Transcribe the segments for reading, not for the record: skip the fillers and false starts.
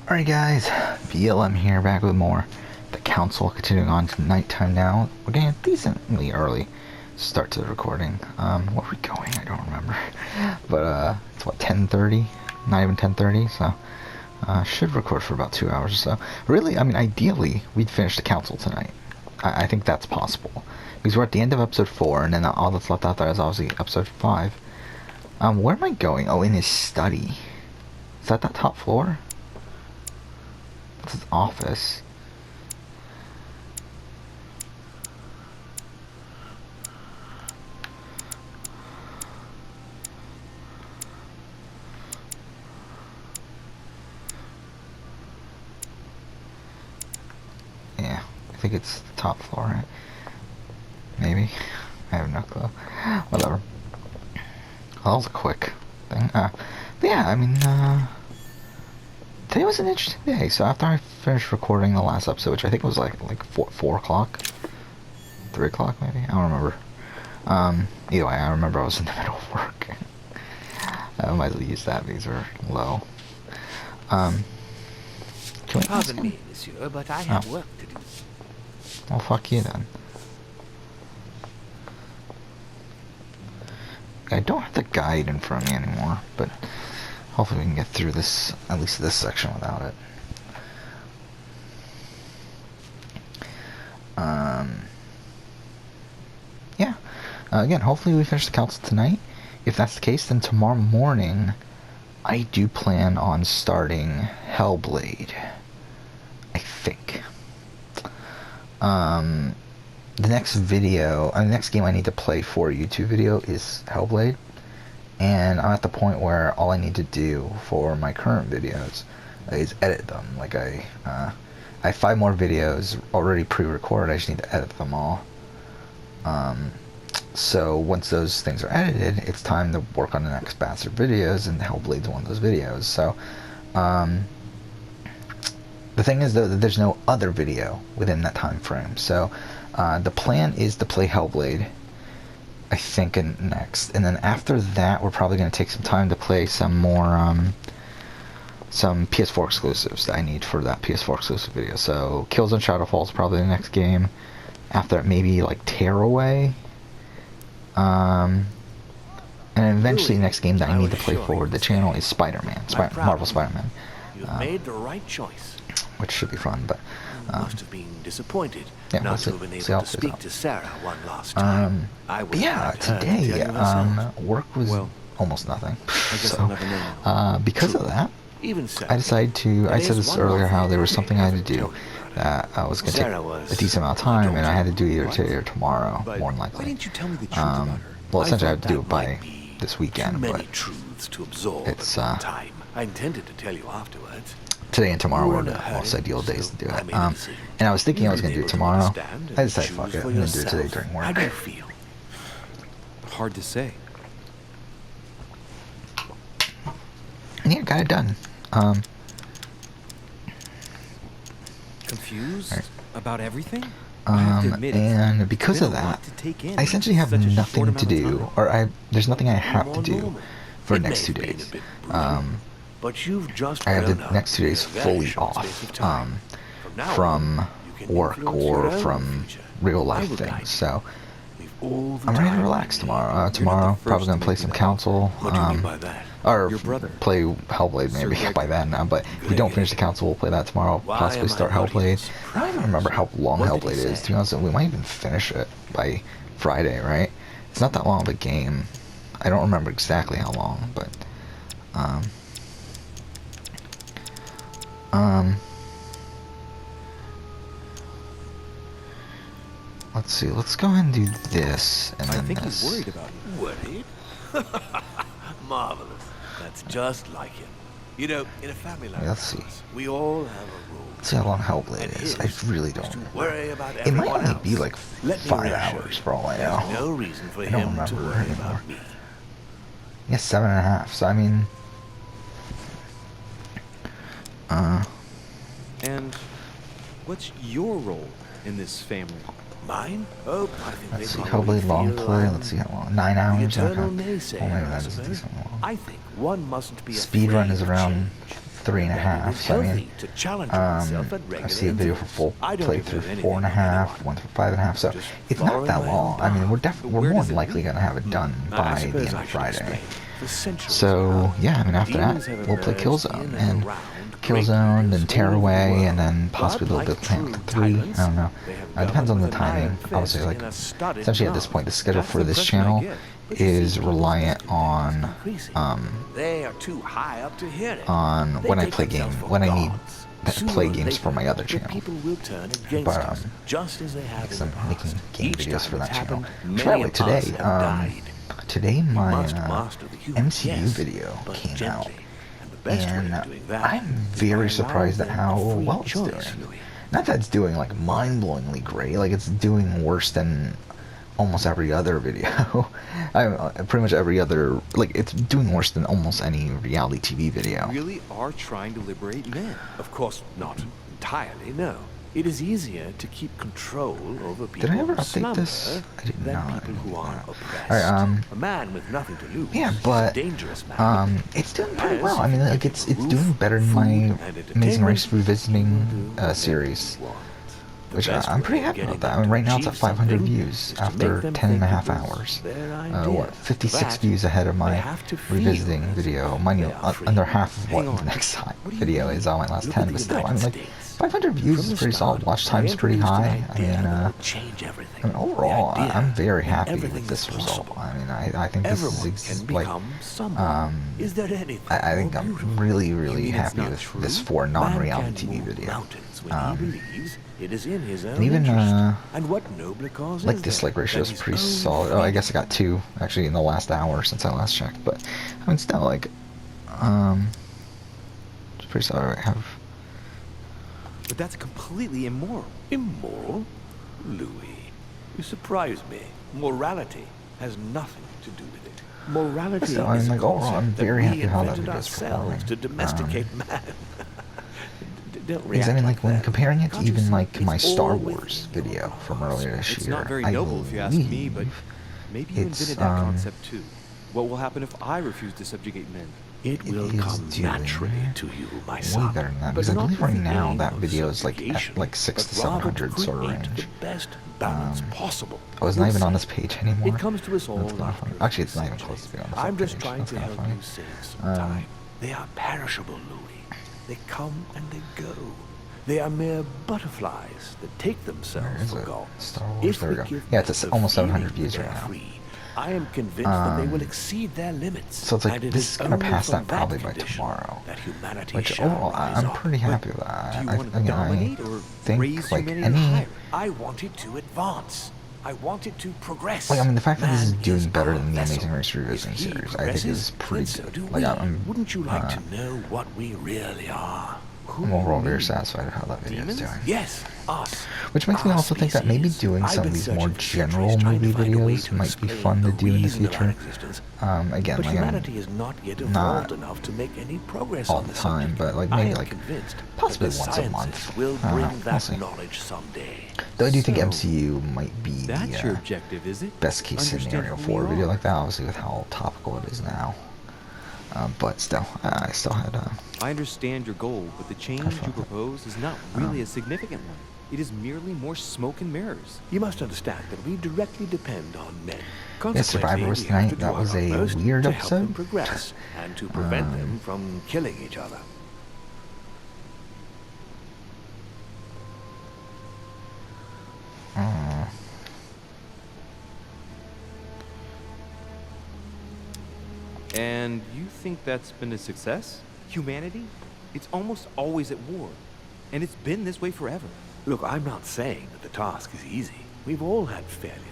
Alright guys, BLM here, back with more. The Council, continuing on to nighttime now. We're getting decently early start to the recording. Where are we going? I don't remember. But, it's what, 10:30? Not even 10:30, so... should record for about 2 hours or so. Really, I mean, ideally, we'd finish the Council tonight. I think that's possible. Because we're at the end of episode 4, and then all that's left out there is obviously episode 5. Where am I going? Oh, in his study. Is that top floor? That's his office. Yeah, I think it's the top floor, right? Maybe. I have no clue. Whatever. Well, that was a quick thing. But yeah, I mean, today was an interesting day. So after I finished recording the last episode, which I think was like 4 o'clock, 3 o'clock maybe, I don't remember. Either way, I remember I was in the middle of work. I might as well use that because we're low. Can we Pardon me, monsieur, but I have work to do. Well, fuck you then. I don't have the guide in front of me anymore, but hopefully we can get through this, at least this section, without it. Yeah. Again, hopefully we finish the Council tonight. If that's the case, then tomorrow morning I do plan on starting Hellblade. I think. The next video, the next game I need to play for a YouTube video is Hellblade, and I'm at the point where all I need to do for my current videos is edit them. Like I have 5 more videos already pre-recorded. I just need to edit them all. So once those things are edited, it's time to work on the next batch of videos, and Hellblade's one of those videos. So the thing is, though, that there's no other video within that time frame. So the plan is to play Hellblade, I think, next. And then after that, we're probably going to take some time to play some more, some PS4 exclusives that I need for that PS4 exclusive video. So Killzone Shadowfall is probably the next game. After that, maybe like Tearaway. And eventually the next game that I need to play for the channel is Spider-Man. Marvel Spider-Man. You've made the right choice. Which should be fun, but... must have been disappointed not to have been able to speak to Sarah one last time. Yeah, today, work was almost nothing. So, because of that, I decided to... I said this earlier, how there was something I had to do that was going to take a decent amount of time, and I had to do either today or tomorrow, more than likely. Well, essentially I have to do it by this weekend, but it's... I intended to tell you afterwards. Today and tomorrow were the most ideal days to do it. And I was thinking I was going to do it tomorrow. I decided, fuck it, I'm going to do it today during work. How do you feel? Hard to say. And yeah, got it done. Confused about everything? And because of that, I essentially have nothing to do, or there's nothing I have to do for the next 2 days. But you've just I have the next 2 days fully off from work or from real life things, so I'm ready to relax tomorrow. Tomorrow, probably gonna play some Council, or play Hellblade maybe by then. But if we don't finish the Council, we'll play that tomorrow. Possibly start Hellblade. I don't even remember how long Hellblade is. To be honest, we might even finish it by Friday, right? It's not that long of a game. I don't remember exactly how long, but let's see. Let's go ahead and do this, and then I think this. he's worried about you. Worried? Marvelous. That's just like him. You know, in a family like Let's ours, see. we all have a rule. Let's see how long Hellblade is. I really don't know. Worry about It might everyone only else. be like Let me 5 reassure hours you, for all I there's know. no reason for I don't him to remember worry anymore. about me. Yeah, 7.5. So I mean, And what's your role in this family? Mine? Oh, I think let's see. they probably Hellblade long feel play. I'm Let's see how long. 9 hours. the eternal Okay. naysayer, Well, maybe I that is suppose. decent long. I think one mustn't be Speed run afraid is of around change. 3.5. It's So I mean, healthy to challenge oneself at I regular see a video for intervals. full I don't playthrough impose for anything on 4.5, anyone. one for 5.5. So Just it's not following that my own long. I mean, we're path. we're where more does than it likely lead? gonna have it done I by the suppose end I of should Friday. explain. For centuries So now, yeah, I mean, after demons that have we'll play emerged Killzone in and around Killzone, great then leaders Tear all over the Away, world. and then But possibly a little like bit of Panic true 3. I tyrants, don't know. they have Depends governed on the with an iron timing. Obviously, fist like in a studded essentially at this glove. point, the schedule That's for the this impression I channel get. But you see, is people's reliant discontent is on increasing. They are too high up to hear it. They when I take play themselves game for when I need gods. to Sooner play or games for later, my other the channel. people will turn against But us, just as they have because in I'm the past. making game Each videos time for that it's channel. happened, Which, many by the way, of us today, have died. today You my must master the human, MCU yes, video but came gently. out, And the best way and of doing that I'm is by very allowing surprised at them how a free well it's choice, doing. Louis. Not that it's doing like mind-blowingly great, like it's doing worse than almost every other video. Pretty much every other, like it's doing worse than almost any reality TV video. Really are trying to liberate men. Of course not entirely, no. It is easier to keep control over people Did I ever who update slumber this? I did than not. people who are Alright, oppressed. A man with nothing to lose yeah, is but a dangerous man. it's doing pretty As well. I if mean, you like give it's him a doing roof, better than food, my and Amazing Race entertainment, Revisiting he will do series, whatever he wants. The which best I'm way pretty of happy getting about that. I them mean, to right now it's at achieve 500 something views is to after make them 10 and a think half it was hours. their idea. 56 That views ahead of they my have to feel Revisiting as video. though Mind they you, are free. under half of what Hang the on. next What do you video mean? is on my last Look 10, at the but still, I United mean, like, States. 500 views From is the pretty solid. start, Watch I time's pretty introduced high. an I idea mean, that will change everything. overall, The idea I'm very that happy everything with this is result. possible. I mean, I think this Everyone is can like, become someone. Is there anything I think more I'm beautiful? really, You really mean it's happy not with true? this for Man non-reality can TV move video. mountains when he believes it is in his own And even, interest. And what nobler cause like is dislike there ratio than is his pretty own solid. Oh, I guess I freedom? got 2 actually in the last hour since I last checked, but I mean, still, like, it's pretty solid. I have. But that's completely immoral. Immoral? Louis, you surprise me. Morality has nothing to do with it. Morality So, I mean, is like, a overall, concept I'm that very we happy how that invented video's ourselves performing. to domesticate man. Don't Because react I mean, like when that. comparing it to Can't you even see? like my It's Star all Wars within your video from grasp. earlier this It's year, not very I noble if you ask me, but believe maybe you it's, invented that concept too. What will happen if I refuse to subjugate men? It will is come doing naturally to you, my way son. better than that, But because I not believe with right the now aim that of video is like at subjugation, like 600 but to rather 700 sort of create range. the best balance possible. I was not You'll even on see. this page anymore. It comes to us all That's kinda after funny. a Actually, few it's not even centuries. close to being on the I'm front just page. trying That's to kinda help funny. you save some time. They are perishable, Louis. They come and they go. They are mere butterflies that take Where themselves is for it? gods. Star Wars, If there we we go. give Yeah, them it's the almost 700 feeling views that right they are now. free, I am convinced that they will exceed their limits. So it's like, and it this is gonna only pass from that probably by condition tomorrow. that humanity Which shall overall, rise I'm up. pretty happy with Do that. you I want to mean, dominate I or think raise like humanity any. higher? I want it to advance. I want it to progress. Like, I mean, the fact that this is Man doing better our than the vessel. Amazing Race Revisiting If he series, I think is progresses, pretty then so good. do Like, we. I'm, Wouldn't you like to know what we really are? I'm overall very satisfied with how that video is Demons? doing. Yes, us. Which makes me our also think that maybe species. doing I've some been of these searching more for general centuries trying movie to find a way videos to might be explain fun to the do in the reason of our future. existence. Again, But like humanity is not yet not evolved enough to make any progress all on the the time, subject. but, like, I maybe, am like, convinced possibly that the once a month. sciences will I don't know, bring we'll that see. knowledge someday. Though I do think So, MCU might be That's your the objective, is it? best case Understand scenario who for a we video are. like that, obviously with how topical it is now. But still, I still had I understand your goal, but the change Have fun you with it. propose is not really a significant one. It is merely more smoke and mirrors. You must understand that we directly depend on men. Survivor was Consequently, we have tonight. to do That our was a utmost weird to help them episode. progress and to prevent them from killing each other. And you think that's been a success? Humanity? It's almost always at war. And it's been this way forever. Look, I'm not saying that the task is easy. We've all had failures.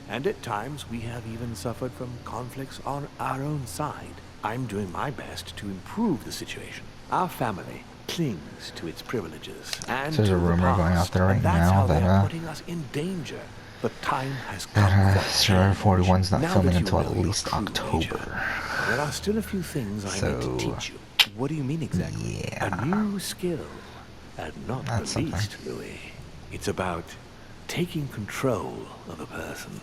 And at times we have even suffered from conflicts on our own side. I'm doing my best to improve the situation. Our family clings to its privileges and So there's a to the rumor going out past, there right and that's now how that, they're putting us in danger. The time has come that for Survivor change. 41's not Now filming that you until know at your least true October. nature, there are still a few things I need to So, teach you. What do you mean exactly? Yeah. A new skill, and not That's the something. least, Louis. It's about taking control of a person.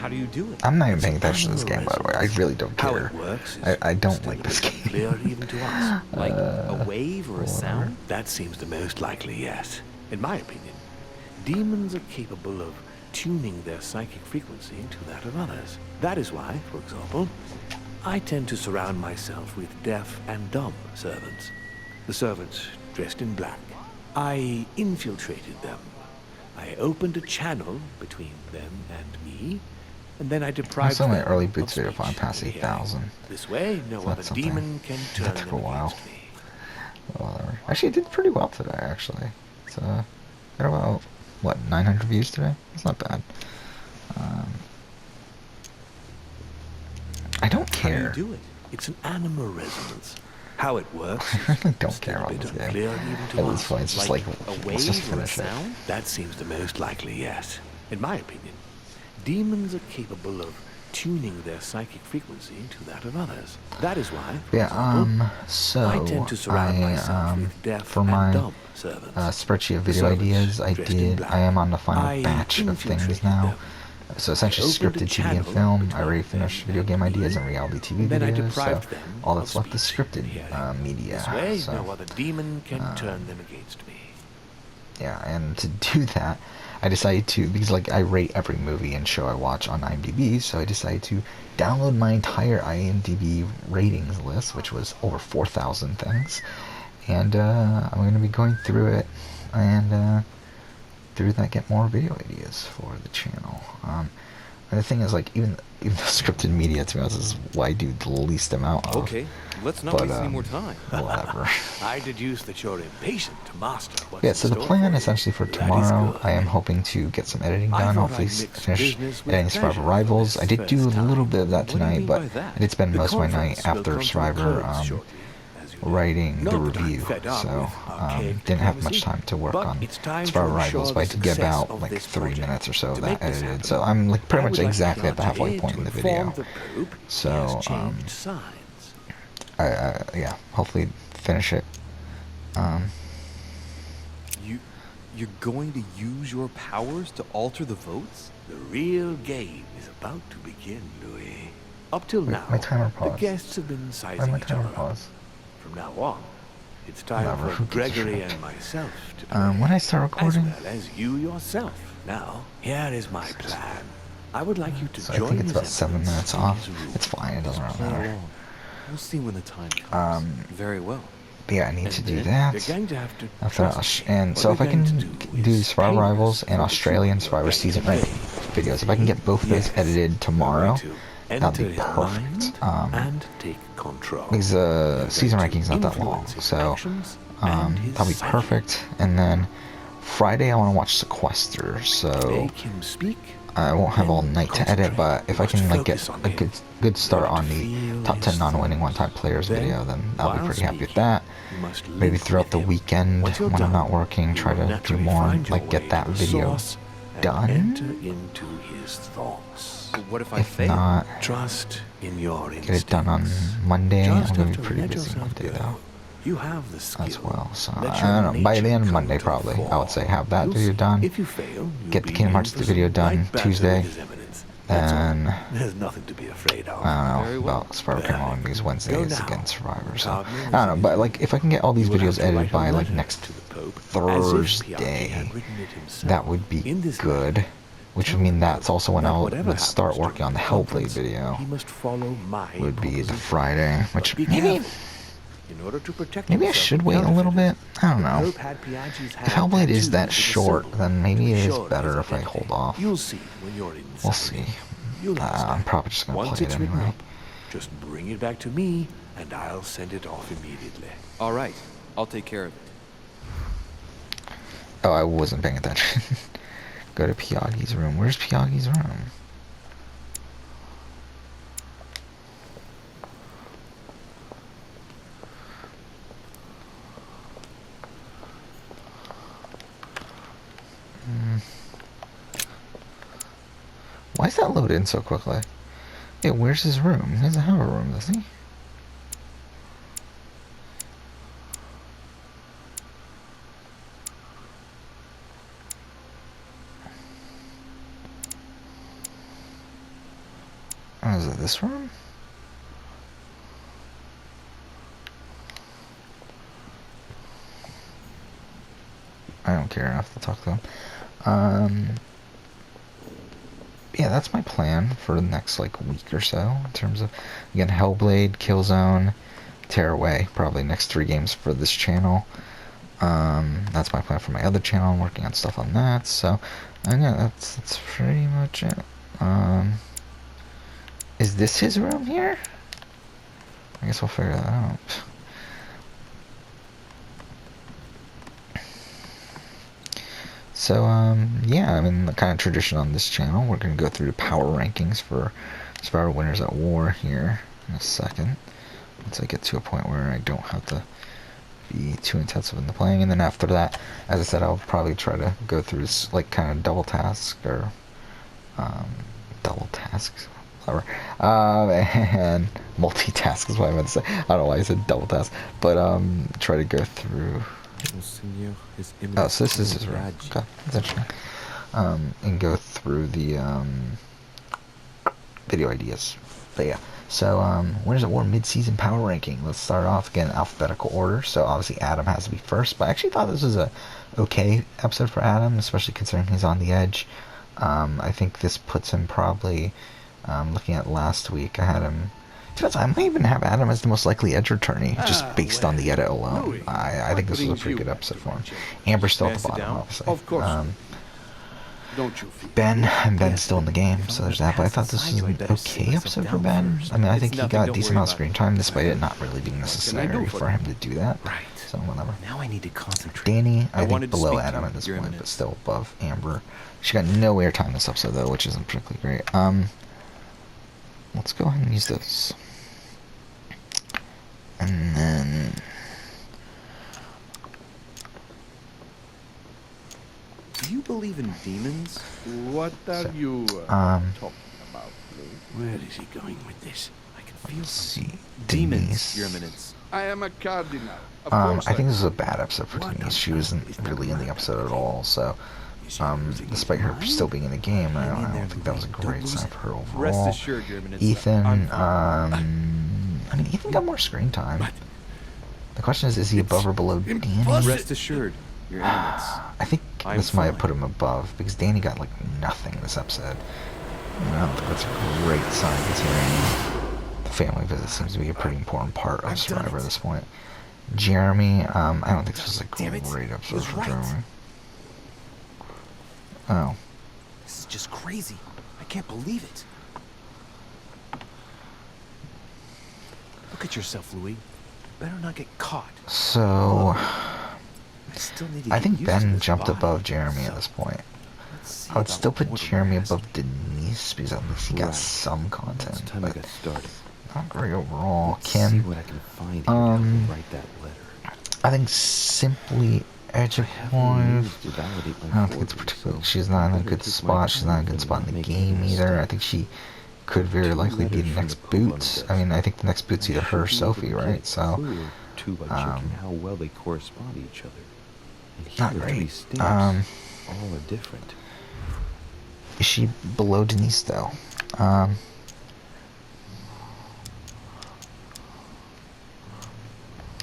How do you do it? I'm not even paying attention to this game, by the way. I really don't How care. it works is I don't still like a this bit game. unclear even to us. Like a wave or a sound? That seems the most likely, yes. In my opinion, demons are capable of tuning their psychic frequency to that of others. That is why, for example, I tend to surround myself with deaf and dumb servants. The servants dressed in black. I infiltrated them. I opened a channel between them and me, and then I deprived saw my them early of boots video speech if I'm past and hearing. 8,000. This way, no So other that's something. demon can That turn took them a while. against me. Whatever. Actually, it did pretty well today, actually. It's, got about, what, 900 views today? It's not bad. I don't How do care. you do it? It's an animal resonance. How it works I is really don't still care a about bit this game. unclear even to At this us. point, it's just like, a let's just wave or a finish it. sound? That seems the most likely, yes. In my opinion, demons are capable of tuning their psychic frequency to that of others. That is why, for Yeah, example, so I tend to surround myself with deaf for and my dumb servants. spreadsheet of The video servants ideas, dressed in I am on the final I batch of things infiltrated now. them. So essentially I opened a scripted TV and channel film. I between already them finished video and game me, ideas and reality TV and then I videos, so deprived them all of that's left is speech scripted and hearing. media. This way, So, no other demon can turn them against me. yeah, and to do that, I decided to, because like I rate every movie and show I watch on IMDb, so I decided to download my entire IMDb ratings list, which was over 4,000 things, and I'm going to be going through it, and through that get more video ideas for the channel. And the thing is, like, even the scripted media, to be honest, is what I do the least amount of. Okay, let's not But, waste any more time. Whatever. I deduce that you're impatient to master what's Yeah, in so the store plan for you. essentially for That is tomorrow, good. I am hoping to get some editing I done, thought hopefully I'd mix finish business with editing pleasure Survivor for Rivals. this I did do a first little time. bit of that What do you tonight, mean but by that? I did spend The most of my night conference will after come to a Survivor close shortly, as you know. writing the Not that I'm review, fed up so with archaic didn't have much diplomacy, time to work but on it's time Survivor to Rivals, ensure but I the did get success about of like this 3 project. minutes or so of To that make this edited, happen, so I'm like pretty I much would like exactly at the halfway Jade point in to the video. inform the Pope he So, has changed sides. yeah, hopefully finish it. You're going to use your powers to alter the votes? The real game is about to begin, Louis. Up till now, my timer the paused. guests have been Why sizing my each timer other up. pause? From now on, it's time Whatever, for who gives a Gregory shit? and myself to play, When I start as recording, well as you yourself. Now, here is my plan. I would like you to so I join think it's His about 7 Eminence minutes in off. his room. It's fine, it doesn't really Play matter. along. We'll see when the time comes. Very well. But yeah, I need to do then that. You're going to have to After that, trust me. and What so if we're I can going to do is Survivor painless Rivals and for the Australian truth Survivor you're Season going to videos, if I can get both of those Yes, edited tomorrow, you're going to that'd be enter his perfect. mind and take control. Because You're season going to ranking's not that long, influence his so actions and his that'll be psyche. perfect. And then Friday, I want to watch Sequester, so Make him speak. I won't have all and night to edit. concentrate. But if You I can must like get focus on a him. good start You have on to the feel top 10 his non-winning thoughts. one-time players Then, video, then I'll be while pretty happy with speaking, that. you must Maybe live throughout with the him. weekend Once you're when I'm done, not working, you try will to do naturally more, find your like get way that to the video source and done. enter into his thoughts. But what if I If fail? not, Trust in your get it done on instincts. Monday. Just I'm gonna have be to pretty let busy yourself Monday go. though, You have the skill. as well. So Let I your don't know. By the nature end of come Monday, to probably, the I would say have that You'll video see. done. If you fail, you'll Get the be Kingdom in Hearts for video some done light banter Tuesday, with His Eminence. That's all. and There's nothing to be afraid of. I don't know Very well. about Survivor Very Camera because good. Wednesday Go is now. against Survivor. So Cardinals I don't know, and but you. like if I can get all these You will have videos to edited write a by like letter next to the Pope, as if Piatti Thursday, had written it himself. that would be In this good. letter, Which tell would mean the that's Pope also when that I'll whatever would start happens working on the during Hellblade conference, video. he must follow my Would be the proposition. Friday, which Be maybe careful. In order to protect maybe I himself should from wait a little bit. counterfeiters, I don't the know. Pope had Piaggi's If hand Hellblade is tattooed that with a short, symbol then to maybe be it is sure of better his if I identity. hold off. You'll see when you're inside. We'll see. You'll I'm understand. probably just gonna Once play it it's written anyway. up, just bring it back to me, and I'll send it off immediately. All right, I'll take care of it. Oh, I wasn't paying attention. Go to Piaggi's room. Where's Piaggi's room? Why is that loaded in so quickly? Yeah, where's his room? He doesn't have a room, does he? Is it this room? I don't care enough to talk to him. Yeah, that's my plan for the next, like, week or so, in terms of, again, Hellblade, Killzone, Tearaway, probably next 3 games for this channel. That's my plan for my other channel. I'm working on stuff on that, so, and yeah, that's pretty much it. Is this his room here? I guess we'll figure that out. So, yeah, I mean, the kind of tradition on this channel, we're going to go through the power rankings for Survivor Winners at War here in a second. Once I get to a point where I don't have to be too intensive in the playing. And then after that, as I said, I'll probably try to go through this, like, kind of double task, or, double tasks, whatever. And multitask is what I meant to say. I don't know why I said double task. But, try to go through... Oh, so this is his room. Okay, that's interesting. And go through the video ideas. But yeah, so Winners at War mid-season power ranking. Let's start off again alphabetical order. So obviously Adam has to be first, but I actually thought this was a okay episode for Adam, especially considering he's on the edge. I think this puts him probably, looking at last week, I had him. I might even have Adam as the most likely edge returnee, just based on the edit alone. I think this was a pretty good episode for him. Amber's still at the bottom, obviously. Of course. Don't you feel Ben's still in the game, so there's that. But I thought this was an okay episode for Ben. I mean, I think he got a decent amount of screen time, despite it not really being necessary for him to do that. Right. So whatever. Now I need to concentrate. Danny, I think below Adam at this point, but still above Amber. She got no airtime this episode though, which isn't particularly great. Let's go ahead and use this. And then... Do you believe in demons? What are you talking about, Lou? Where is he going with this? I can feel see, demons, Denise. Your Eminence. I am a cardinal. Of I course think this is a bad episode for Denise. She wasn't really in the episode at all, so... despite her still being in the game, I don't think that was a great sign for her overall. Rest assured, Your Eminence. Ethan, I mean, Ethan got more screen time. The question is he above or below Danny? Rest assured, Your Eminence. I think this might have put him above, because Danny got, like, nothing this episode. And I don't think that's a great sign, considering the family visit seems to be a pretty important part of Survivor at this point. Jeremy, I don't think this was a great episode for Jeremy. Oh. This is just crazy. I can't believe it. Look at yourself, Louis. Better not get caught. So... I think Ben jumped above Jeremy at this point. I would still put Jeremy above Denise, because at least he got some content, but not great overall. Kim, I think simply edge-wise, I don't think it's particularly, she's not in a good spot, she's not in a good spot in the game either. I think she could very likely be the next Boots. I mean, I think the next Boots either her or Sophie, right? So, how well they correspond to each other. Not great. All are different. Is she below Denise though?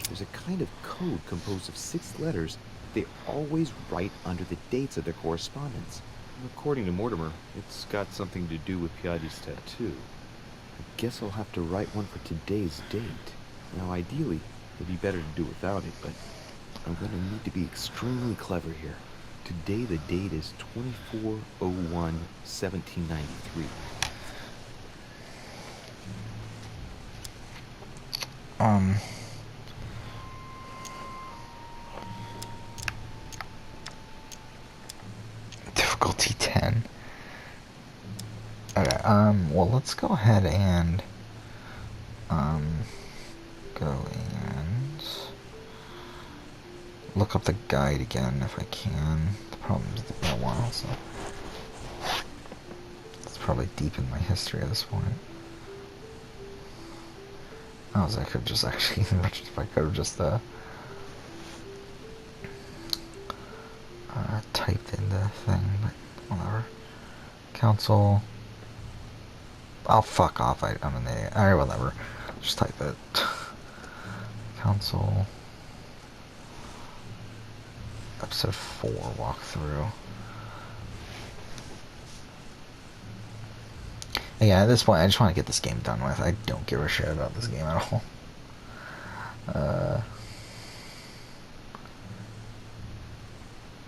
There's a kind of code composed of 6 letters. They always write under the dates of their correspondence. According to Mortimer, it's got something to do with Piaget's tattoo. I guess I'll have to write one for today's date. Now, ideally, it'd be better to do without it, but I'm gonna need to be extremely clever here. Today, the date is 24/01/1793. Difficulty 10. Okay, well, let's go ahead and, go and look up the guide again if I can. The problem is it's been a while, so it's probably deep in my history at this point. I could have just actually, if I could have just, typed in the thing, but whatever. Council. I'll fuck off. I'm an idiot. Alright, whatever. Just type it. Council. Episode 4 walkthrough. Yeah, at this point, I just want to get this game done with. I don't give a shit about this game at all.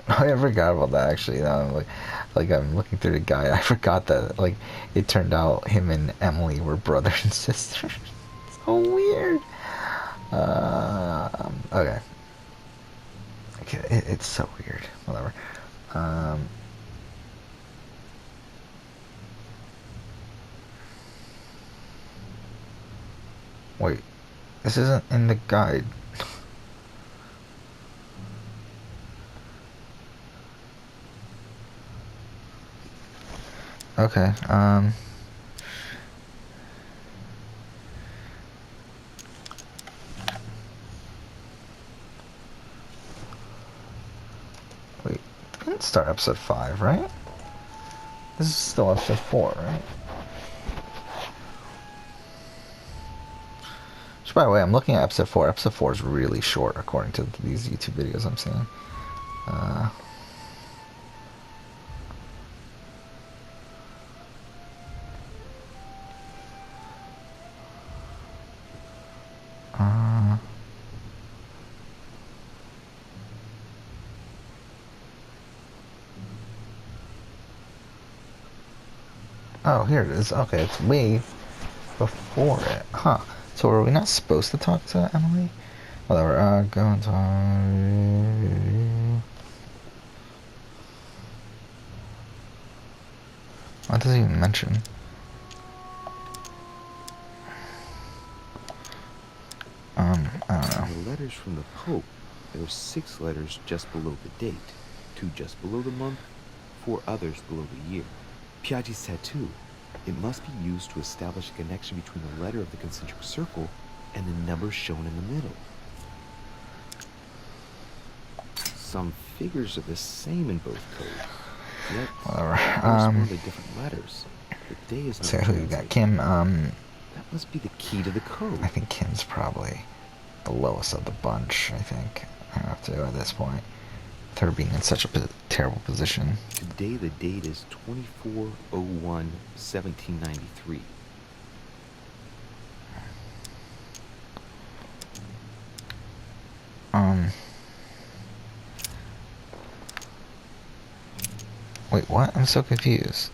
I forgot about that actually. Like I'm looking through the guide. I forgot that like it turned out him and Emily were brother and sister. So weird. Okay. Okay, it's so weird. Whatever. Wait, this isn't in the guide. Okay, wait, we didn't start episode 5, right? This is still episode 4, right? So by the way, I'm looking at episode 4. Episode 4 is really short according to these YouTube videos I'm seeing. Oh, here it is. Okay, it's way before it. Huh. So are we not supposed to talk to Emily? Whatever, go and talk. What does he even mention? I don't know. In the letters from the Pope, there are 6 letters just below the date, 2 just below the month, 4 others below the year. Piaggi's tattoo. It must be used to establish a connection between the letter of the concentric circle and the number shown in the middle. Some figures are the same in both codes, yet Whatever. correspond to different letters. The day is not So who you got? Kim, That must be the key to the code. I think Kim's probably the lowest of the bunch, I think. I have to at this point. With her being in such a terrible position. Today the date is 24/01/1793. Wait, what? I'm so confused.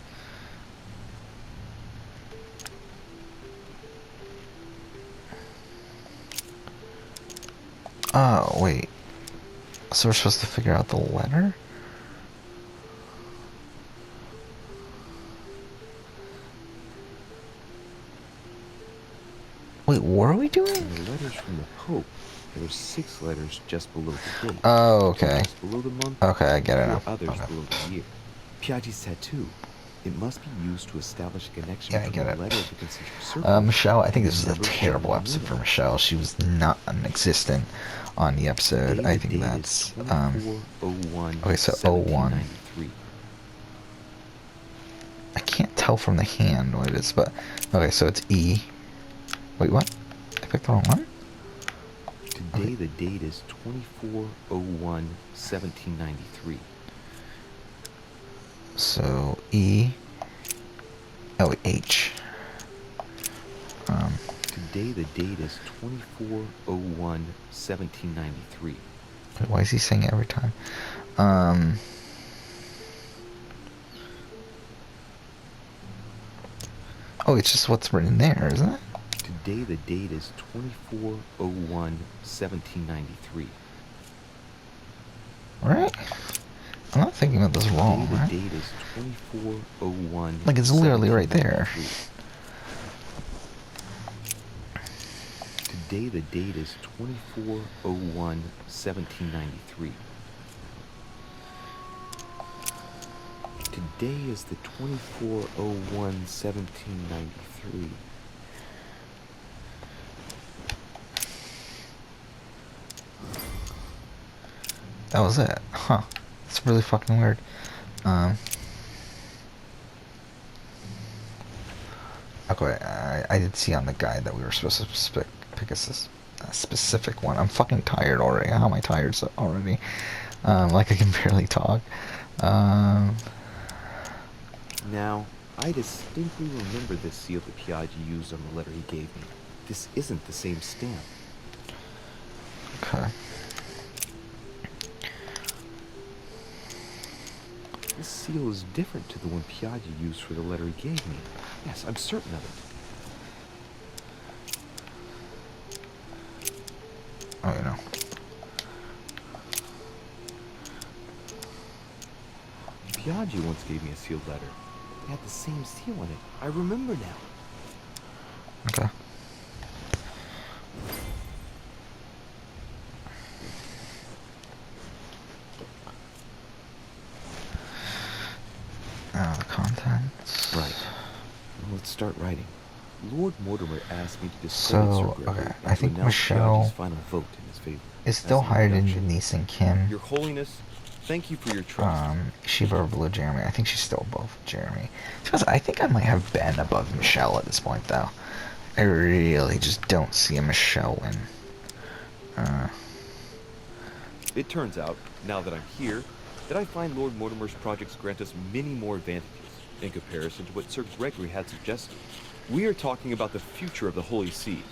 Oh, wait. So we're supposed to figure out the letter? Wait, what are we doing? In the letters from the Pope, there are 6 letters just below the date. Oh, okay. 2 just below the month. Okay, I get it 4 now. others Okay. below the year. Piaggi's tattoo. It must be used to establish a connection Yeah, I between get the it. letter of the concentric circle. Michelle, I think this is a Number terrible shown in the episode for middle. Michelle. She was not existent on the episode. Today I the think date that's, is 24/01/1793. okay, so 01. I can't tell from the hand what it is, but, okay, so it's E. Wait, what? I picked the wrong one? Today the date is 24/01/1793. So, E. Oh, H. Today the date is 24/01/1793. Why is he saying it every time? Oh, it's just what's written there, isn't it? Today the date is 24/01/1793. Right? I'm not thinking of this wrong, Today right? the date is 24/01. Like, it's literally right there. Today the date is 24/01/1793. Today is the 24/01/1793. That was it. Huh. It's really fucking weird. Okay, quick. I did see on the guide that we were supposed to pick a specific one. I'm fucking tired already. How am I tired already? Like I can barely talk. Now, I distinctly remember this seal that Piaggi used on the letter he gave me. This isn't the same stamp. Okay. This seal is different to the one Piaggi used for the letter he gave me. Yes, I'm certain of it. Oh, you know. Piaggi once gave me a sealed letter. It had the same seal on it. I remember now. Okay. The contents. Right. Well, let's start writing. Lord Mortimer asked me to discredit So, Sir Gregory okay, and I to think announce Michelle Piaggi's final vote in his favor. Is still As an hired in introduction, Denise and Kim. Your Holiness, thank you for your trust. She below Jeremy. I think she's still above Jeremy. Because I think I might have Ben above Michelle at this point, though. I really just don't see a Michelle win. It turns out, now that I'm here, that I find Lord Mortimer's projects grant us many more advantages in comparison to what Sir Gregory had suggested. We are talking about the future of the Holy See.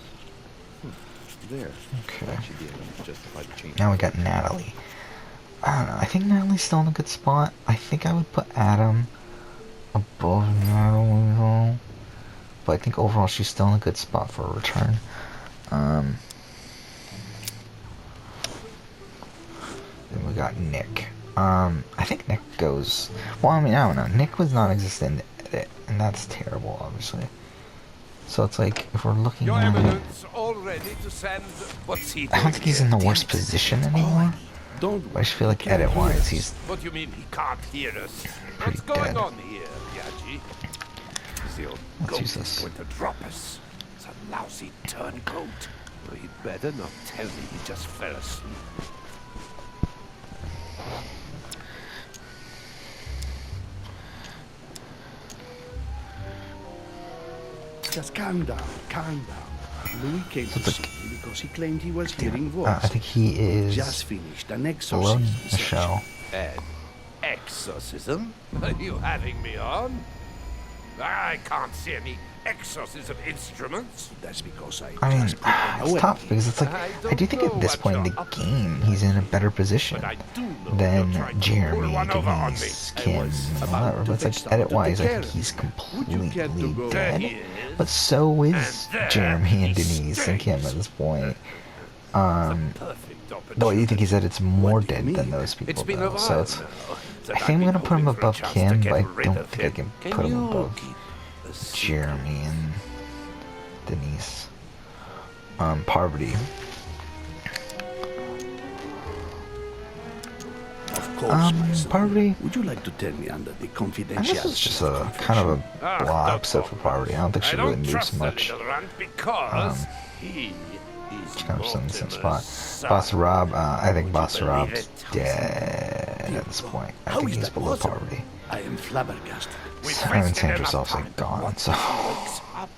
There. Okay. That should be enough to justify the change. Now we got Natalie. I don't know. I think Natalie's still in a good spot. I think I would put Adam above Natalie, though. But I think overall she's still in a good spot for a return. Then we got Nick. I think Nick goes... Well, I mean, I don't know. Nick was non-existent, and that's terrible, obviously. So it's like, if we're looking Your at Eminence, all ready to send. What's he doing? I don't think he's in the worst position anymore. Don't But I just feel like edit-wise, he's What do you mean he can't hear us? pretty What's going dead. on here, Piaggi? Is the old Let's goat use this. going to drop us? It's a lousy turncoat. Well, he'd better not tell me he just fell asleep. Just calm down, calm down. Louis came to see me because he claimed he was hearing I voices. think he is Just finished an below exorcism session. Michelle. An exorcism? Are you having me on? I can't see any exorcism instruments. That's because I mean, just put them it's away. tough because it's like, I I do think don't at this know point in what the you're up to. game, he's in a better position But I do know than you're trying to Jeremy, pull one over on me. Denise, I Kim, was and about whatever. to But it's fix like, something to edit-wise, take I care think of. he's Would you care to completely go? There dead. he is. But so is And there Jeremy and he Denise and Kim at stays. this point. It's a perfect Though I do think he said it's more What do you dead than mean? those people, It's been a though. while So it's... now I that think I'm I've gonna been put him hoping for a above chance Kim, to but get I rid don't of think I him. can put him you above keep a secret? Jeremy and Denise. Parvati. Of course, my son. Parvati. Would you like to tell me under the And confidentiality? this is just of a kind of a Ah, blah don't episode talk for Parvati. I don't think she really don't moves trust much. the little runt because he is She kind of in the same Mortimer's spot. son. Boss Rob, I think Would Boss you believe Rob's it? dead at this point. I How think is he's that below possible? Parvati. I am flabbergasted. We've Sarah and wasted Sandra's enough also time. gone, Once so... he wakes up,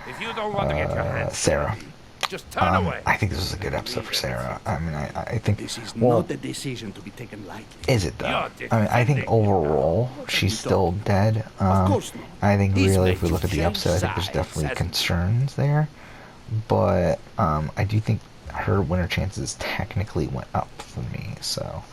if you don't want to get your hands Sarah. dirty, just turn away. I think this was a good episode for Sarah. I mean, I think... This is Well, not a decision to be taken lightly. is it though? You're I mean, I think defending overall she's still dead. Of course not. I think He's really, if made we look you at the change episode, I think there's sides, definitely hasn't he? concerns there. But I do think her winner chances technically went up for me. So,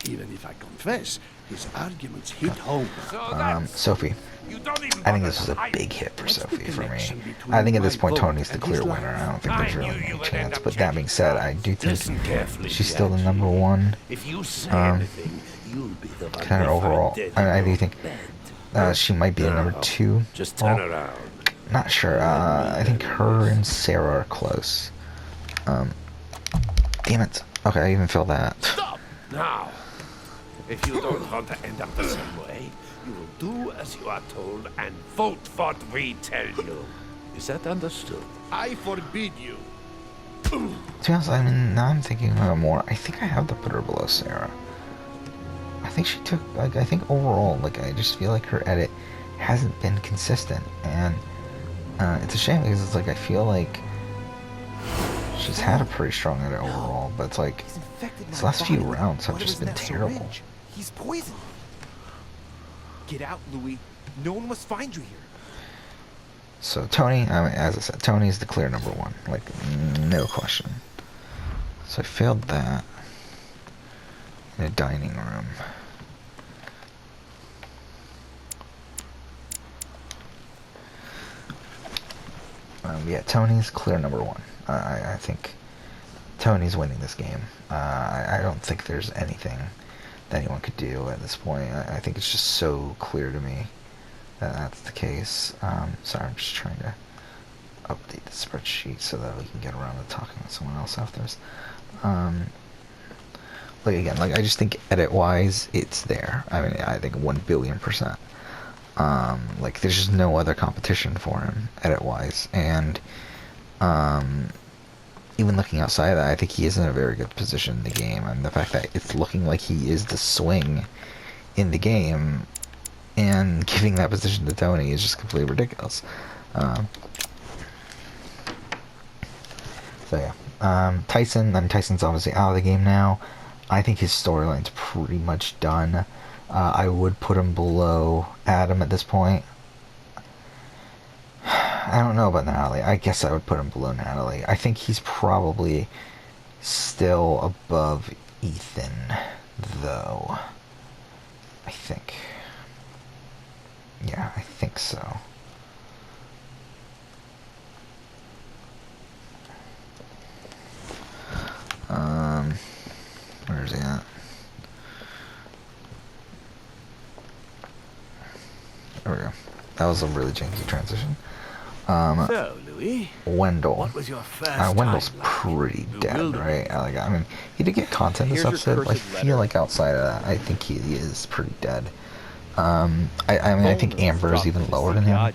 Even if I confess, his arguments hit home. So that's, Sophie. you don't even I think bother this was a hiding. big hit for What's the Sophie for me. connection between I think at this my point vote Tony's the and clear his winner. life? I don't think I there's really knew any you would chance. end up But that being said, I do Listen think carefully, she's still the Piaggi. number one. If you say Um, anything, you'll be the one Kind of left overall. dead I in do your think bed. she might be a number Now, two. Just turn Well, around. Not sure. I think her and Sarah are close. Damn it. Okay, I even feel that. Stop! Now, if you don't want to end up the same way, you will do as you are told and vote what we tell you. Is that understood? I forbid you. To be honest, I mean, now I'm thinking about it more. I think I have to put her below Sarah. I think she took, like, I think overall, like, I just feel like her edit hasn't been consistent, and it's a shame because it's like I feel like she's had a pretty strong edit overall, but it's like these last few rounds have just been terrible. He's poisoned. Get out, Louis. No one must find you here. So Tony, I mean, as I said, Tony is the clear number one, like no question. So I failed that in a dining room. Yeah, Tony's clear number one. I think Tony's winning this game. I don't think there's anything that anyone could do at this point. I think it's just so clear to me that that's the case. Sorry, I'm just trying to update the spreadsheet so that we can get around to talking with someone else afterwards. Like again, like I just think edit-wise, it's there. I mean, I think 1,000,000,000%. Like there's just no other competition for him edit-wise, and even looking outside of that, I think he is in a very good position in the game. And the fact that it's looking like he is the swing in the game and giving that position to Tony is just completely ridiculous. So yeah, Tyson's obviously out of the game now. I think his storyline's pretty much done. I would put him below Adam at this point. I don't know about Natalie. I guess I would put him below Natalie. I think he's probably still above Ethan, though. I think. Yeah, I think so. Where is he at? There we go. That was a really janky transition. So, Louis, Wendell. what was your first Wendell's time like pretty in dead, bewilderment? right? I mean, he did get content this Here's your episode, but I cursed feel letter. like outside of that, I think he is pretty dead. I mean, I think Amber is even lower than him. I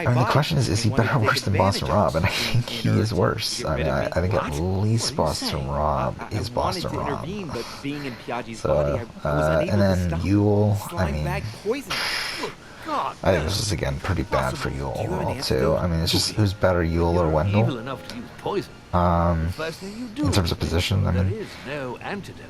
mean, the question is he better or worse than Boston Rob? And I think he is worse. I mean, I think at least Boston Rob is Boston Rob. So, and then Yule, I mean, I think this is again pretty bad for Yule overall too. I mean, it's just who's better, Yule or Evil Wendell? enough to use poison. Um, First thing you do in terms of is position, I there mean, is no antidote.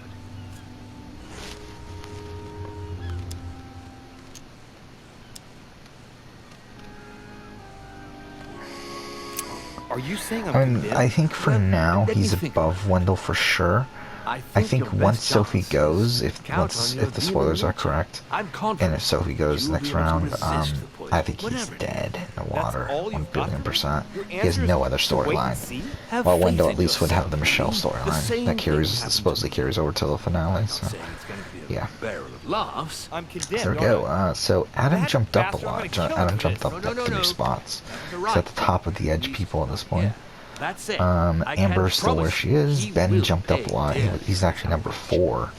Are you saying I mean, I think for now let me he's think above Wendell for sure. I think your best once Sophie chance goes, is count on your if the demon spoilers are nature. correct, I'm and confident if Sophie goes you'll next be able to round, resist the poison, I think he's whatever it dead in the water, all you've got? 1,000,000,000%. Your He has answer no is other to wait and storyline. see? Have While faith Wendell in at least would have the yourself, Michelle Louis. The storyline same that thing carries, happened supposedly to carries over to the finale. I'm not So saying it's going to be a yeah. barrel of laughs. I'm condemned. There we go. So Adam jumped up a lot. Adam jumped up No, like no, 3 no. spots. You're He's right. at the top of the edge people at this point. That's it. I can Amber's still where promise she is. he Ben will jumped up pay a lot. dearly. He's actually number 4.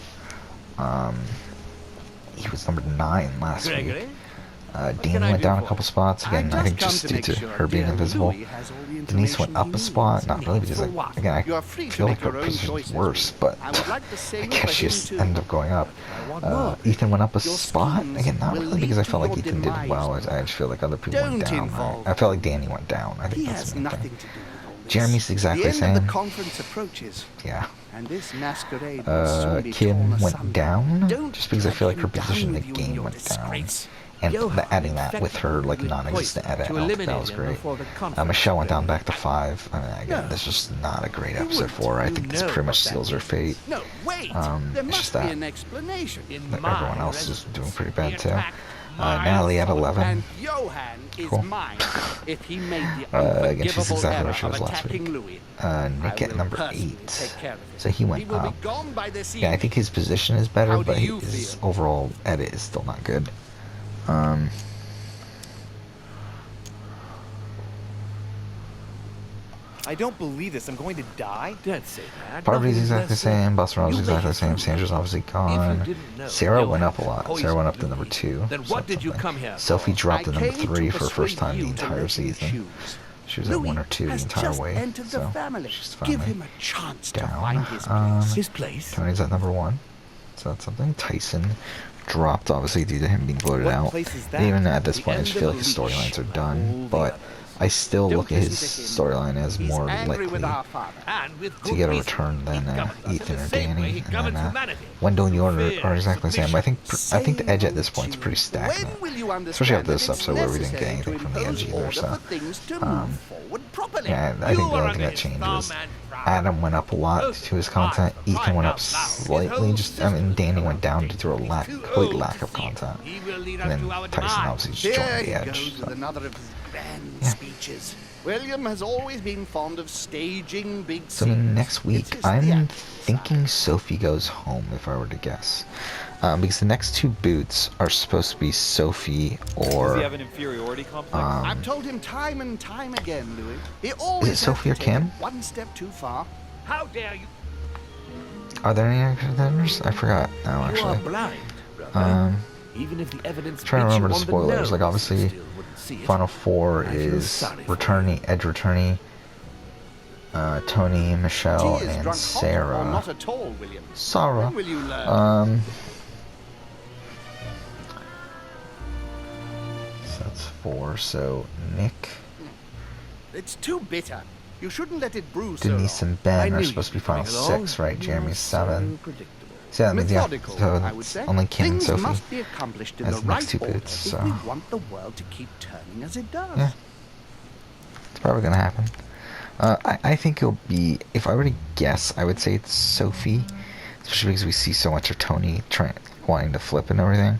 He was number 9 last week. Gregory? Dean went down a couple spots. Again, I think just due to her being invisible. Denise went up a spot. Not really, because again, I feel like her position's worse, but I guess she just ended up going up. Ethan went up a spot. Again, not really because I felt like Ethan did well. I just feel like other people went down. I felt like Danny went down. I think He that's has the main nothing thing. to do with all this. Jeremy's exactly the The end of same. the conference approaches, Yeah. and this masquerade will soon be torn Kim went asunder. down Don't just because I feel like her drag him position in the down with you in game your went down. disgrace. And Johan adding that with her like infected non-existent with edit, poison I to don't think that was eliminate him great. before the conference Michelle went down began. back to 5. I mean, again, No. this is just not a great You episode wouldn't. for her. I You think this know pretty much what that seals her means. fate. No, wait! it's There must just be that. an explanation. In That my everyone else is residence, doing pretty bad he too. attacked my Natalie at son. 11. And Johan is Cool. mine if he made the Again, she's unforgivable exactly error where she of was last attacking week. Louis. Nick I at will number personally 8. take care of it. So he went He will up. be gone by this Yeah, I evening. think his position is better, How do but you his feel? overall edit is still not good. I don't believe this. I'm going to die. Don't say that. Barbie's Nothing exactly the less same. Buster Rob's You exactly make the same. it through. Sandra's obviously If you gone. didn't know, Sarah went Johan up a lot. Sarah poisoned went up to number Louis. 2. Then so what did you something. come here Sophie for? dropped to I number came 3 to for the first persuade time the you to entire let me season. choose. She was at 1 or 2 the has entire just way, entered the so family. she's Give finally him a chance to down. find his place. His place? Tony's at number 1, so that's something. Tyson dropped, obviously, due to him being voted What out. place is that? And even at this The point, I just end feel of like his the leash. storylines are Like done, all the but others. I still Don't look at his listen to him. storyline as He's more angry with likely our father. And with to good get a reason. return than He governs us in Ethan the or same way Danny. he And governs then humanity. Wendell and Yorn Fear, are exactly the same. I think the edge at this Same point is old pretty tune. stagnant. When will you Especially after understand this that it's episode where we didn't get necessary anything to from the edge impose either, order so for things to um, move forward properly? yeah, I think the only thing that changes. Adam went up a lot to his content. Ethan went up slightly. Danny went down due to a complete lack of content. And then Tyson obviously just There joined he the edge. goes So. with another of his grand Yeah. speeches. William has always been fond of staging big So scenes. next It's week, his I'm theatrical thinking side. Sophie goes home, if I were to guess. Because the next 2 boots are supposed to be Sophie Does or... he have an inferiority complex? I've told him time and time again, Louis. He always has Sophie to or take Kim? it one step too far. How dare you? Are there any other contenders? I forgot now, You are actually. blind, brother. Um, Even if the evidence trying to beats you remember the on spoilers, nose, like, obviously, you still wouldn't see it. Final 4 I feel is sorry for Edge Returney, Tony, Michelle, Tea is and drunk hot or Sarah. not at all, William. Sarah. When will you learn? So that's 4. So Nick, It's too bitter. You shouldn't let it brew so Denise, long. and I Ben knew are you'd supposed to be be coming final along. 6, right? You Jeremy's are so 7. predictable. So that means, yeah, Methodical, so I would say. only Kim and Things Sophie. must be accomplished in as the the right next 2 order boots, if so- we want the world to keep turning as it does. Yeah. It's probably gonna happen. I think it'll be, if I were to guess, I would say it's Sophie, especially because we see so much of Tony wanting to flip and everything,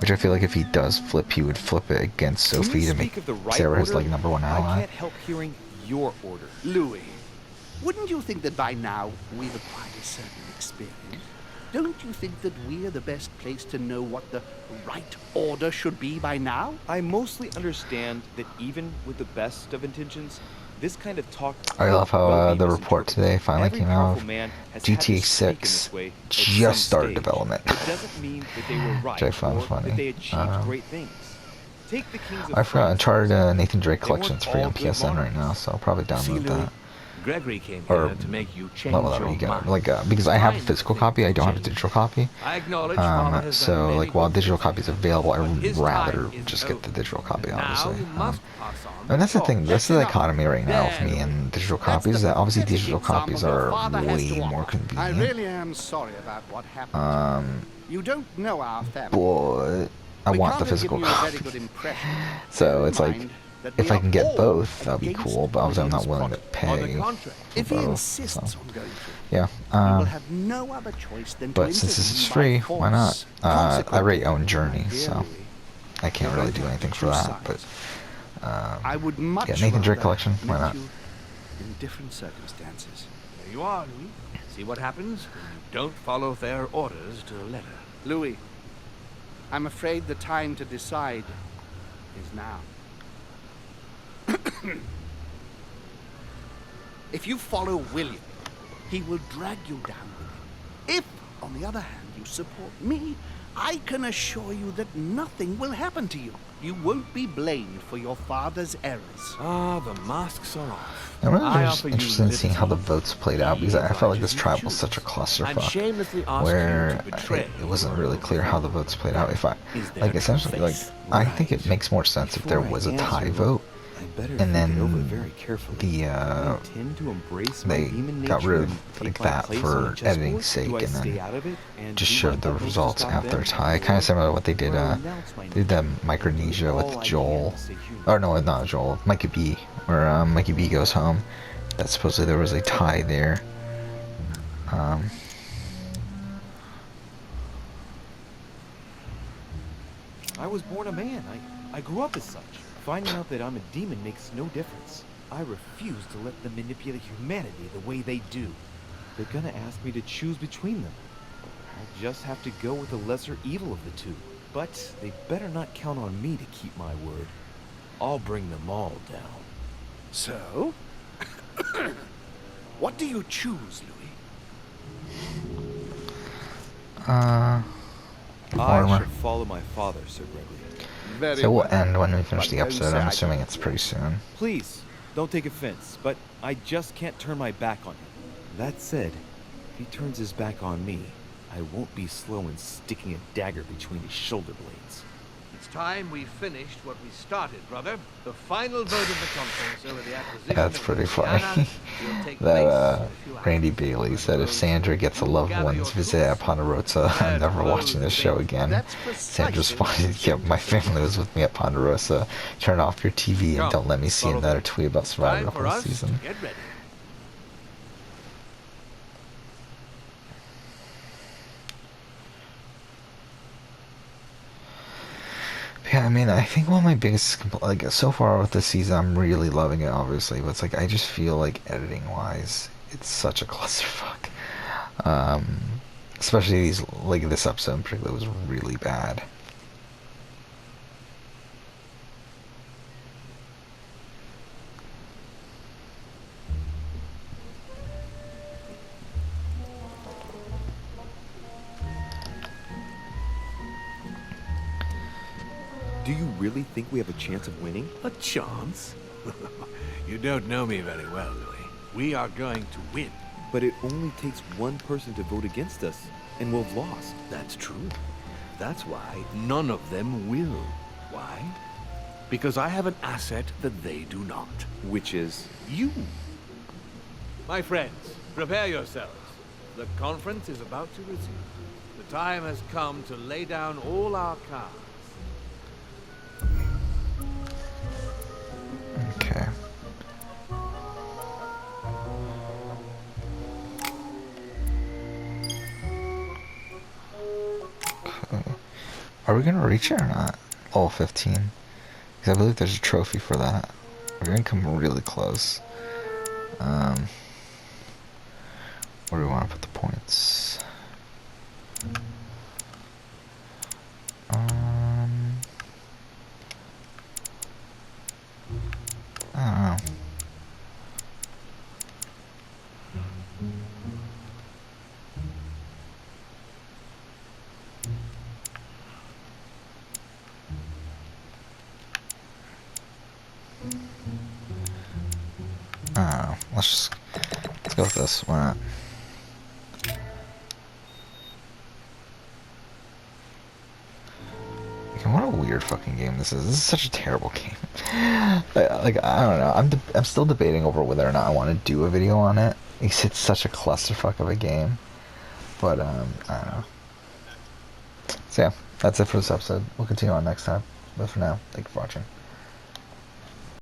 which I feel like if he does flip, he would flip it against When Sophie you to speak make of the right Sarah his order, like #1 I ally. can't help hearing your order. Louis, wouldn't you think that by now we've acquired a certain experience? Don't you think that we're the best place to know what the right order should be by now? I mostly understand that even with the best of intentions, this kind of talk. I love how will be the report misinterpreted. today finally Every came out powerful of man has GTA had to speak in 6 this way at just some started stage. development. It doesn't mean that they were right Which I found or funny. that they achieved great things. Take the Kings of I forgot France, Uncharted Nathan Drake They weren't collection's free all on good PSN right monarchs. now, so I'll probably See, download Louis, that. Gregory came Or here to make you change Well, whatever your you get, mind. like because I have a Mind physical things copy, I don't have a change. digital copy. I acknowledge Father has done So many like while good digital things. copy is available, I But would his rather time is just get the over. digital copy, Now obviously. you must pass on And that's the thing. torch. That's the That's enough. dichotomy right now with me There, and digital That's copies. the That obviously pathetic digital example copies your are father has way to more offer. I convenient. really am sorry about what happened. You don't know our family. But I We want can't the have physical given you a very copy. good impression. So Bear in it's like, mind that if we I can are get all both, that'd be against cool. But obviously, I'm not William's willing to product. On the pay contrary, for If he both. insists So on going through, yeah. we will have no other choice than to But since this is intervene by free, why not? force. I Consequently, already own Journey, my dear so Louis, I can't really do anything for that. But I would much yeah, Nathan Drake rather collection, why meet not? you in different circumstances. There you are, Louis. See what happens when you don't follow their orders to the letter. Louis, I'm afraid the time to decide is now. If you follow William, he will drag you down with him. If, on the other hand, you support me, I can assure you that nothing will happen to you. You won't be blamed for your father's errors. Ah, the masks are off. I'm really I just offer you interested in seeing how the liberty. votes played out because I felt like this trial was such a And clusterfuck shamelessly ask where you to betray it wasn't really clear how the votes played out. If I Is there like no essentially like face? I think it makes more sense if there Before I was a answer, tie look, vote I better and think it over then very carefully. the I intend to embrace my they demon got nature rid and of take like my that place for on the editing chessboard? sake Do I and stay then out of it and just do showed my the utmost to results stop after them? a tie. Kind of similar to what they did Or announce my did the name. Micronesia All with I can Joel. is say human. Or no, not Joel, Mikey B, where Mikey B goes home. That supposedly there was a tie there. I was born a man. I grew up as such. Finding out that I'm a demon makes no difference. I refuse to let them manipulate humanity the way they do. They're gonna ask me to choose between them. I'll just have to go with the lesser evil of the two. But they better not count on me to keep my word. I'll bring them all down. So? What do you choose, Louis? I Former. should follow my father, Sir Gregory. Very So we'll well. end when we finish But the don't episode. say I'm I assuming don't it's pretty soon. Please, Don't take offense, but I just can't turn my back on him. That said, if he turns his back on me, I won't be slow in sticking a dagger between his shoulder blades. It's time we finished what we started, brother. The final vote of the conference over the acquisition That's of pretty Louisiana funny. will take That place in a few Randy hours. Bailey said if Sandra gets a loved one's visit at Ponderosa, I'm never watching this show again. That's Sandra precisely responded, yep, my family was with me at Ponderosa. Turn off your TV and Come, don't let me see follow another me. tweet about surviving Time the for whole us to season. get ready. Yeah, I mean, I think one of my biggest, like, so far with this season, I'm really loving it, obviously, but it's like, I just feel like, editing-wise, it's such a clusterfuck. Especially these, like, this episode in particular was really bad. Do you really think we have a chance of winning? A chance? You don't know me very well, Louis. We are going to win. But it only takes one person to vote against us, and we'll have lost. That's true. That's why none of them will. Why? Because I have an asset that they do not. Which is... You. My friends, prepare yourselves. The conference is about to resume. The time has come to lay down all our cards. Okay. Okay. Are we gonna reach it or not? All 15. Because I believe there's a trophy for that. We're gonna come really close. Where do we want to put the points? I don't know. I don't know. Let's go with this. Why not? What a weird fucking game this is. This is such a terrible game. Like, I don't know. I'm still debating over whether or not I want to do a video on it. It's such a clusterfuck of a game. But, I don't know. So yeah, that's it for this episode. We'll continue on next time. But for now, thank you for watching.